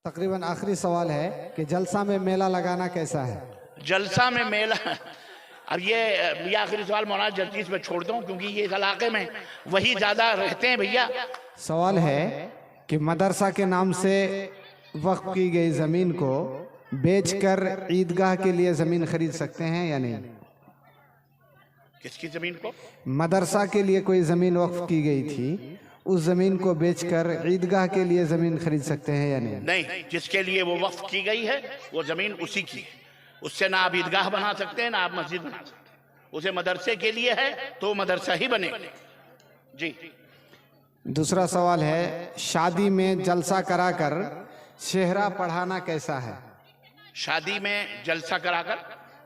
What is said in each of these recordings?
तकरीबन आखिरी सवाल है कि जलसा में मेला लगाना कैसा है? जलसा में मेला, अब ये आखिरी सवाल मौलाना जल्दी में छोड़ दूं क्योंकि ये इस इलाके में वही ज्यादा रहते हैं भैया। सवाल है कि मदरसा के नाम से वक्फ की गई जमीन को बेचकर ईदगाह के लिए जमीन खरीद सकते हैं या नहीं? किसकी जमीन को? मदरसा के लिए कोई जमीन वक्फ की गई थी, उस जमीन को बेचकर ईदगाह के लिए जमीन खरीद सकते हैं या नहीं? नहीं, जिसके लिए वो वक्फ की गई है वो जमीन उसी की है। उससे ना आप ईदगाह बना सकते हैं ना आप मस्जिद बना सकते हैं। उसे मदरसे के लिए है तो मदरसा ही बनेगा जी। दूसरा सवाल है, शादी में जलसा कराकर शेहरा पढ़ाना कैसा है? शादी में जलसा कराकर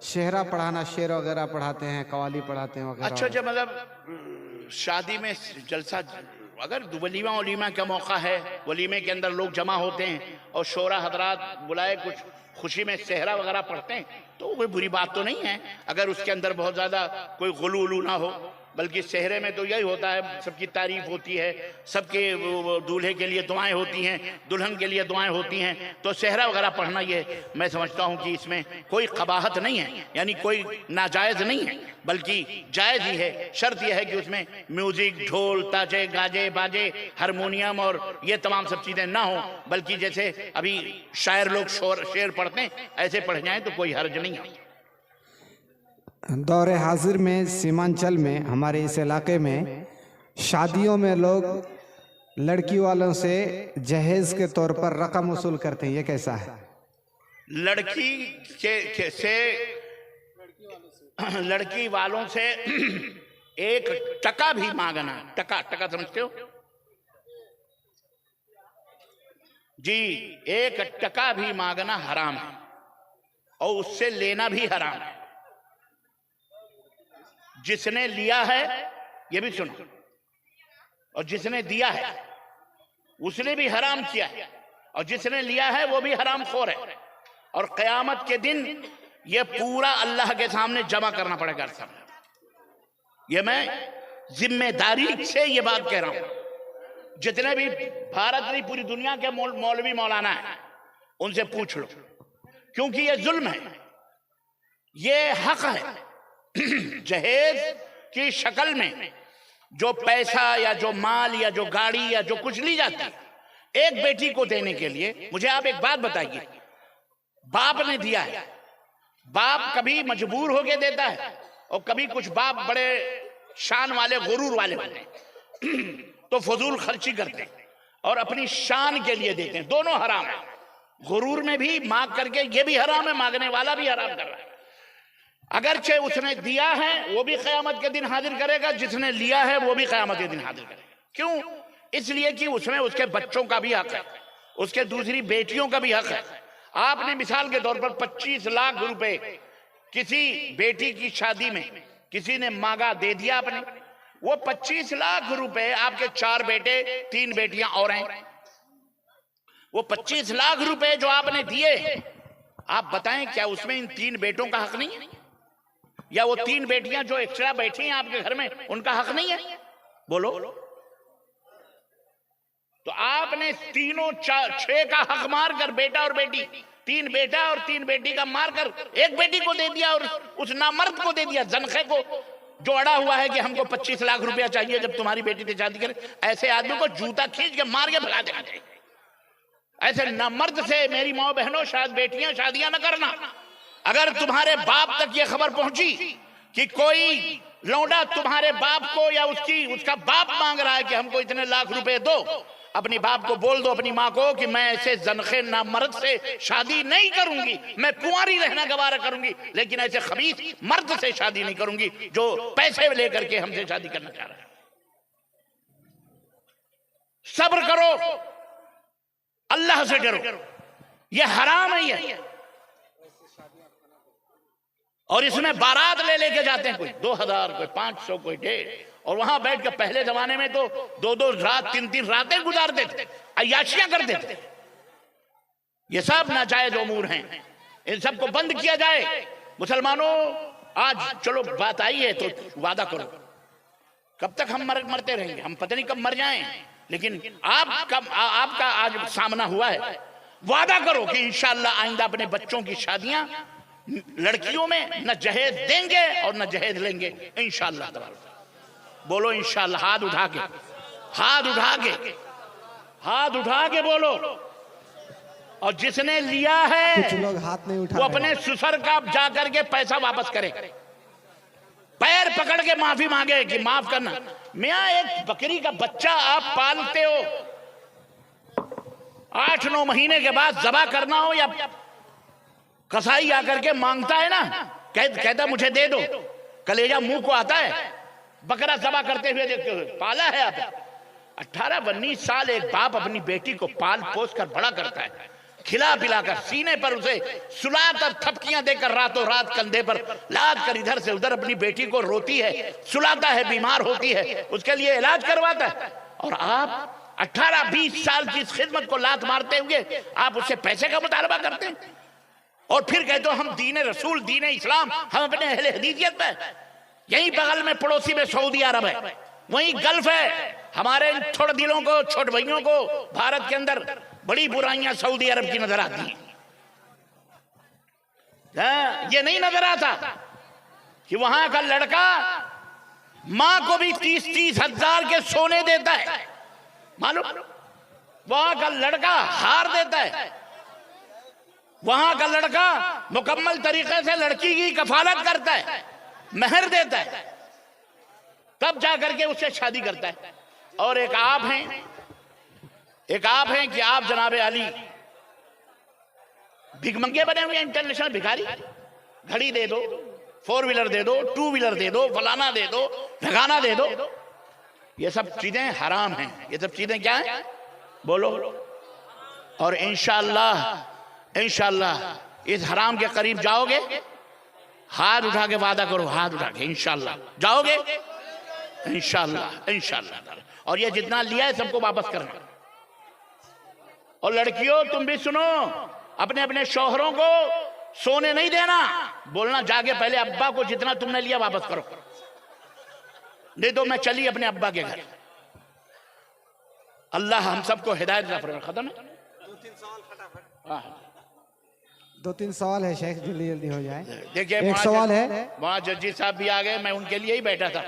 शेहरा पढ़ाना, शेर वगैरह पढ़ाते हैं, कवाली पढ़ाते हैं वगैरह। अच्छा, जब मतलब शादी में जलसा, अगर वलीमा वलीमा का मौका है, वलीमे के अंदर लोग जमा होते हैं और शोरा हजरात बुलाए कुछ खुशी में सेहरा वगैरह पढ़ते हैं तो कोई बुरी बात तो नहीं है, अगर उसके अंदर बहुत ज्यादा कोई गुलू उलू ना हो। बल्कि सेहरे में तो यही होता है, सबकी तारीफ होती है, सबके दूल्हे के लिए दुआएं होती हैं, दुल्हन के लिए दुआएं होती हैं, तो सेहरा वगैरह पढ़ना ये मैं समझता हूं कि इसमें कोई कबाहत नहीं है, यानी कोई नाजायज नहीं है, बल्कि जायज ही है। शर्त यह है कि उसमें म्यूजिक, ढोल, ताजे, गाजे, बाजे, हारमोनियम और ये तमाम सब चीजें ना हो, बल्कि जैसे अभी शायर लोग शेर पढ़ते हैं ऐसे पढ़ जाएं तो कोई हर्ज नहीं है। दौरे हाजिर में सीमांचल में हमारे इस इलाके में शादियों में लोग लड़की वालों से जहेज के तौर पर रकम वसूल करते हैं, ये कैसा है? लड़की से लड़की वालों से एक टका भी मांगना, टका टका समझते हो जी, एक टका भी मांगना हराम है और उससे लेना भी हराम है। जिसने लिया है, ये भी सुनो, और जिसने दिया है उसने भी हराम किया है, और जिसने लिया है वो भी हराम खोर है। और क़यामत के दिन ये पूरा अल्लाह के सामने जमा करना पड़ेगा सामने। ये मैं जिम्मेदारी से ये बात कह रहा हूं। जितने भी भारत नहीं पूरी दुनिया के मौलवी मौलाना है उनसे पूछ लो, क्योंकि ये जुल्म है, ये हक है। जहेज की शक्ल में जो पैसा या जो माल या जो गाड़ी या जो कुछ ली जाती है एक बेटी को देने के लिए, मुझे आप एक बात बताइए, बाप ने दिया है, बाप कभी मजबूर होके देता है और कभी कुछ बाप बड़े शान वाले गुरूर वाले होते हैं तो फजूल खर्ची करते हैं और अपनी शान के लिए देते हैं। दोनों हराम है। गुरूर में भी मांग करके ये भी हराम है, मांगने वाला भी हराम कर रहा है। अगरचे उसने दिया है वो भी क़यामत के दिन हाजिर करेगा, जिसने लिया है वो भी क़यामत के दिन हाजिर करेगा। क्यों? इसलिए कि उसमें उसके बच्चों का भी हक है, उसके दूसरी बेटियों का भी हक है। आपने मिसाल के तौर पर 25 लाख रुपए किसी बेटी की शादी में किसी ने मांगा, दे दिया आपने, वो 25 लाख रुपए आपके 4 बेटे 3 बेटियां और हैं, वो 25 लाख रुपए जो आपने दिए, आप बताएं क्या उसमें इन 3 बेटों का हक नहीं है? या वो 3 बेटियां जो एक्स्ट्रा बैठी हैं आपके घर में उनका हक नहीं है? बोलो। तो आपने तीनों 6 का हक मारकर, बेटा और बेटी, 3 बेटा और 3 बेटी का मारकर एक बेटी को दे दिया और उस नामर्द को दे दिया, जनखे को, जो अड़ा हुआ है कि हमको 25 लाख रुपया चाहिए जब तुम्हारी बेटी से शादी करे। ऐसे आदमी को जूता खींच के मार के भगा देना चाहिए। ऐसे नामर्द से मेरी माँ बहनों शायद बेटियां शादियां न करना। अगर तुम्हारे बाप तक ये खबर पहुंची कि कोई लौंडा तुम्हारे बाप को या उसका बाप मांग रहा है कि हमको इतने लाख रुपए दो, अपनी बाप को बोल दो, अपनी माँ को, कि मैं ऐसे जनखे नामर्द से शादी नहीं करूंगी, मैं कुंवारी रहना गवारा करूंगी, लेकिन ऐसे खबीस मर्द से शादी नहीं करूंगी जो पैसे लेकर के हमसे शादी करना चाह रहा है। सब्र करो, अल्लाह से डरो, ये हराम है ये। और इसमें बारात लेके जाते हैं, कोई 2000, कोई 500, कोई 1.5, और वहां बैठ के पहले जमाने में तो 2-2 रात 3-3 रातें गुजारते थे, अय्याशियां करते थे। ये सब नाजायज उमूर हैं, इन सबको बंद किया जाए। मुसलमानों, आज चलो बात आई है तो वादा करो, कब तक हम मरते रहेंगे? हम पता नहीं कब मर जाएं, लेकिन आपका आज सामना हुआ है वादा करो कि इंशाअल्लाह आइंदा अपने बच्चों की शादियां लड़कियों में न जहेज देंगे और न जहेज लेंगे इंशाअल्लाह। बोलो इंशाअल्लाह, हाथ उठा के, हाथ उठा के, हाथ उठा के बोलो। और जिसने लिया है कुछ लोग हाथ नहीं उठा वो अपने ससुर का जाकर के पैसा वापस करे, पैर पकड़ के माफी मांगे कि माफ करना। मियां, एक बकरी का बच्चा आप पालते हो, 8-9 महीने के बाद जबा करना हो या कसाई आकर के मांगता है ना, कहता मुझे दे दो, कलेजा मुंह को आता है। बकरा जबा करते हुए देखते हुए पाला है आप। 18-19 साल एक बाप अपनी बेटी को पाल पोस कर बड़ा करता है, खिला पिलाकर, सीने पर उसे सुलाकर, थपकियां देकर, रातों रात कंधे पर लाद कर इधर से उधर अपनी बेटी को रोती है, सुलाता है, बीमार होती है, उसके लिए इलाज करवाता है। और आप 18-20 साल की इस खिदमत को लात मारते हुए आप उससे पैसे का मुतालबा करते हैं और फिर कहते हो हम दीन रसूल, दीन इस्लाम, हम अपने अहले हदीसियत पे। यही बगल में पड़ोसी में सऊदी अरब है, वहीं गल्फ है। हमारे छोटे दिलों को, छोटे भाइयों को भारत के अंदर बड़ी बुराइयां सऊदी अरब की नजर आती हैं। ये नहीं नजर आता कि वहां का लड़का मां को भी 30-30 हजार के सोने देता है, मालूम? वहां का लड़का हार देता है, वहां का लड़का मुकम्मल तरीके से लड़की की कफालत करता है, मेहर देता है, तब जाकर के उससे शादी करता है। और एक आप हैं, एक आप हैं कि आप जनाबे अली भिखमंगे बने हुए, इंटरनेशनल भिखारी। घड़ी दे दो, 4 व्हीलर दे दो, 2 व्हीलर दे दो, फलाना दे दो, ढगाना दे दो। ये सब चीजें हराम हैं। ये सब चीजें क्या हैं बोलो? और इंशाअल्लाह, इंशाअल्लाह इस हराम के करीब जाओगे, हाथ उठा के वादा करो, हाथ उठा के इंशाअल्लाह जाओगे, इंशाअल्लाह, इंशाअल्लाह। और ये जितना लिया है सबको वापस करना। और लड़कियों तुम भी सुनो, अपने अपने शौहरों को सोने नहीं देना, बोलना जाके पहले अब्बा को जितना तुमने लिया वापस करो, नहीं तो मैं चली अपने अब्बा के घर। अल्लाह हम सबको हिदायत ना फरमाए। खत्म है? 2-3 सवाल है शेख, जल्दी जल्दी हो जाए। देखिए एक सवाल है, वहां जजी साहब भी आ गए, मैं उनके लिए ही बैठा था।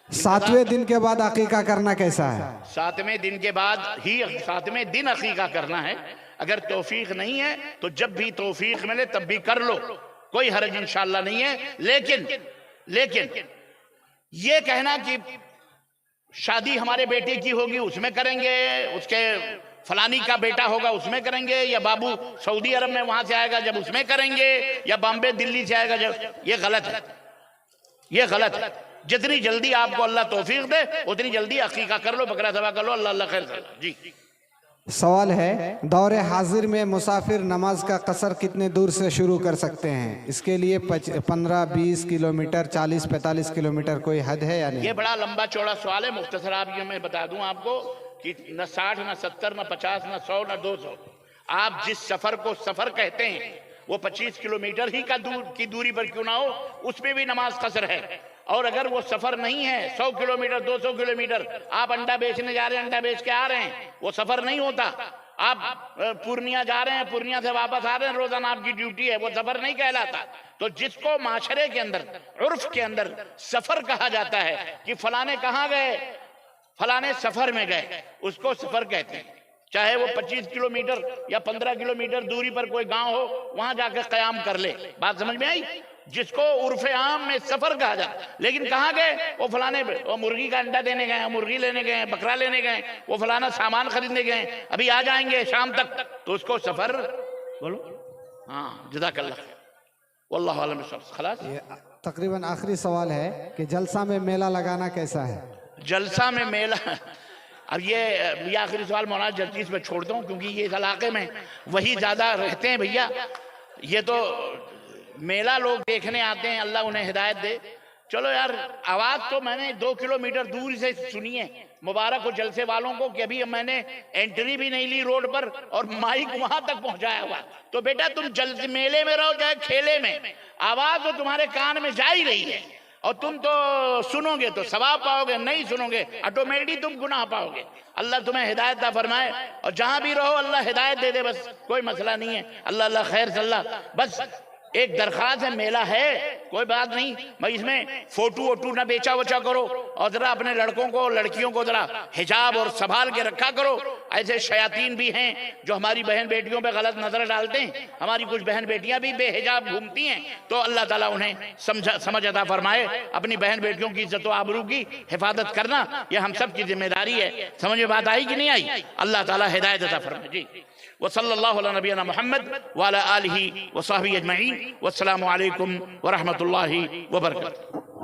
7वें दिन के बाद अकीका करना कैसा है? 7वें दिन के बाद ही 7वें दिन अकीका करना है। अगर तौफीक नहीं है तो जब भी तौफीक मिले तब भी कर लो, कोई हरज इंशाअल्लाह नहीं है। लेकिन ये कहना कि शादी हमारे बेटे की होगी उसमें करेंगे, उसके फलानी का बेटा होगा उसमें करेंगे, या बाबू सऊदी अरब में वहां से आएगा जब उसमें करेंगे, या बॉम्बे दिल्ली से आएगा जब, ये गलत है, ये गलत है। जितनी जल्दी आपको अल्लाह तौफीक दे उतनी जल्दी अकीका कर लो, बकरा ज़बह कर लो। अल्लाह खैर कर। जी सवाल है, दौरे हाजिर में मुसाफिर नमाज का कसर कितने दूर से शुरू कर सकते हैं? इसके लिए 15-20 किलोमीटर, 40-45 किलोमीटर कोई हद है या नहीं? ये बड़ा लंबा चौड़ा सवाल है, मुख्तसर आप ये मैं बता दूं आपको कि न 60, न 70, न 50, न 100, न 200। आप जिस सफर को सफर कहते हैं वो 25 किलोमीटर ही की दूरी पर क्यों ना हो, उसमें भी नमाज कसर है। और अगर वो सफर नहीं है 100 किलोमीटर, 200 किलोमीटर, आप अंडा बेचने जा रहे हैं, अंडा बेच के आ रहे हैं, वो सफर नहीं होता। आप पूर्णिया जा रहे हैं, पूर्णिया से वापस आ रहे हैं, रोजाना आपकी ड्यूटी है, वो सफर नहीं कहलाता। तो जिसको माशरे के अंदर, उर्फ के अंदर सफर कहा जाता है कि फलाने कहाँ गए, फलाने सफर में गए, उसको सफर कहते हैं। चाहे वो 25 किलोमीटर या 15 किलोमीटर दूरी पर कोई गांव हो, वहां जाकर कयाम कर ले। बात समझ में आई? जिसको उर्फे आम में सफर कहा जाता। लेकिन कहाँ गए, वो फलाने, वो मुर्गी का अंडा देने गए, मुर्गी लेने गए, बकरा लेने गए, वो फलाना सामान खरीदने गए, अभी आ जाएंगे शाम तक, तो उसको सफर बोलो। हाँ, जज़ाकल्लाह खैर, वल्लाहु आलम बिस्सवाब। खलास, तकरीबन आखिरी सवाल है कि जलसा में मेला लगाना कैसा है? जलसा में मेला, अब ये आखिरी सवाल मौलाना जर्जीस में छोड़ता हूँ क्योंकि ये इस इलाके में वही ज्यादा रहते हैं भैया। ये तो मेला लोग देखने आते हैं, अल्लाह उन्हें हिदायत दे। चलो यार, आवाज तो मैंने 2 किलोमीटर दूर से सुनी है। मुबारक हो जलसे वालों को कि अभी मैंने एंट्री भी नहीं ली रोड पर और माइक वहां तक पहुंचाया हुआ। तो बेटा तुम जलसे मेले में रहो चाहे खेले में, आवाज तो तुम्हारे कान में जा ही रही है। और तुम तो सुनोगे तो सवाब पाओगे, नहीं सुनोगे ऑटोमेटिक तुम गुनाह पाओगे। अल्लाह तुम्हें हिदायत दा फरमाए, और जहां भी रहो अल्लाह हिदायत दे दे, बस कोई मसला नहीं है। अल्लाह अल्लाह खैर सल्ला। बस एक दरख्वास्त है, मेला है कोई बात नहीं भाई, इसमें फोटो वोटू ना बेचा वचा करो, और जरा अपने लड़कों को लड़कियों को जरा हिजाब और संभाल के रखा करो। ऐसे शयातीन भी हैं जो हमारी बहन बेटियों पे गलत नजर डालते हैं, हमारी कुछ बहन बेटियां भी बेहिजाब घूमती हैं, तो अल्लाह ताला उन्हें समझ अता फरमाए। अपनी बहन बेटियों की इज्जत व आबरू की हिफाजत करना यह हम सब की जिम्मेदारी है। समझ में बात आई कि नहीं आई? अल्लाह ताला हिदायत अता फरमाए। जी वसल्लल्लाहु अला नबीना मुहम्मद व अला आलिहि व सहबिहि अजमईन। वस्सलामु अलैकुम व रहमतुल्लाहि व बरकातुहू।